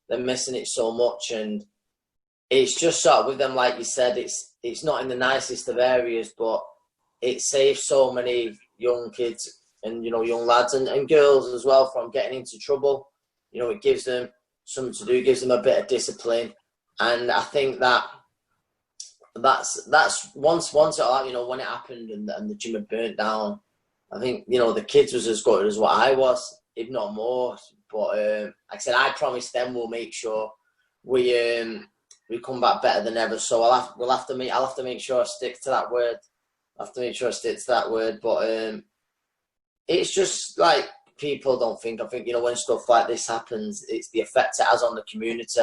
they're missing it so much. And it's just sort of with them, like you said, it's not in the nicest of areas, but it saves so many young kids and, young lads and girls as well from getting into trouble. It gives them something to do, gives them a bit of discipline. And I think that's once it, when it happened and the gym had burnt down, I think, the kids was as good as what I was, if not more. But like I said, I promised them we'll make sure we come back better than ever. So I'll have to make sure I stick to that word. But it's just like people don't think. I think, when stuff like this happens, it's the effect it has on the community,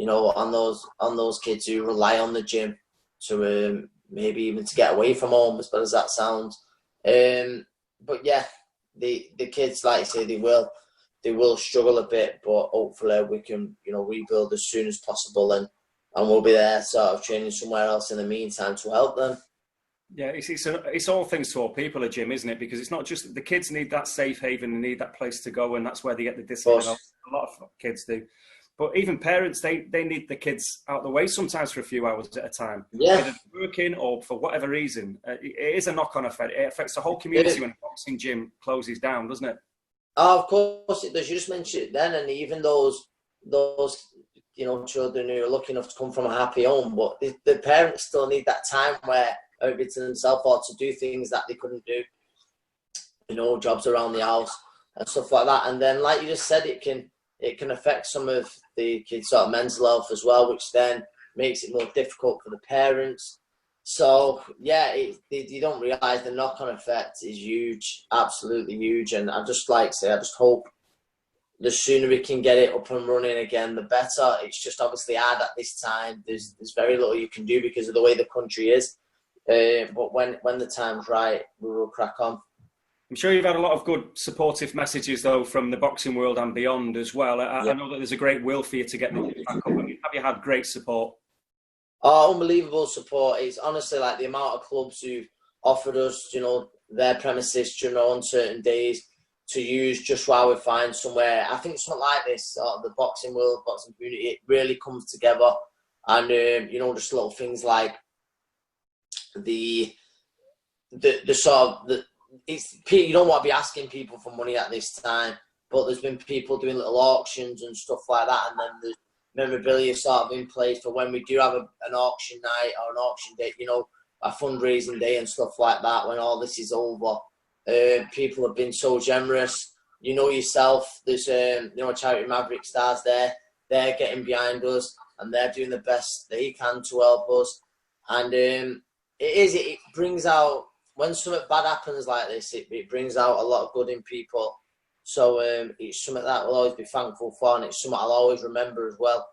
on those kids who rely on the gym to maybe even to get away from home, as bad as that sounds. But yeah, the kids, like I say, they will struggle a bit, but hopefully we can, rebuild as soon as possible, and we'll be there sort of training somewhere else in the meantime to help them. Yeah, it's all things to all people, a gym, isn't it? Because it's not just the kids need that safe haven, they need that place to go, and that's where they get the discipline. A lot of kids do. But even parents, they need the kids out of the way sometimes for a few hours at a time. Yeah. Either working or for whatever reason. It is a knock-on effect. It affects the whole community when a boxing gym closes down, doesn't it? Oh, of course it does. You just mentioned it then, and even those children who are lucky enough to come from a happy home, but the parents still need that time where over to themselves or to do things that they couldn't do, jobs around the house and stuff like that. And then, like you just said, it can affect some of the kids' sort of mental health as well, which then makes it more difficult for the parents. So yeah, you don't realise the knock-on effect is huge, absolutely huge. And I just hope the sooner we can get it up and running again, the better. It's just obviously hard at this time. There's very little you can do because of the way the country is. But when the time's right, we will crack on. I'm sure you've had a lot of good supportive messages, though, from the boxing world and beyond as well. I know that there's a great will for you to get the back up. Have you had great support? Oh, unbelievable support. It's honestly like the amount of clubs who offered us, their premises, on certain days to use just while we find somewhere. I think something like this, the boxing world, boxing community, it really comes together. And, just little things like the you don't want to be asking people for money at this time, but there's been people doing little auctions and stuff like that, and then there's memorabilia sort of in place for when we do have an auction night or an auction day, a fundraising day and stuff like that. When all this is over, people have been so generous. Yourself, there's a charity, Maverick Stars. They're getting behind us and they're doing the best they can to help us. And it brings out, when something bad happens like this, it brings out a lot of good in people. So it's something that I'll always be thankful for, and it's something I'll always remember as well.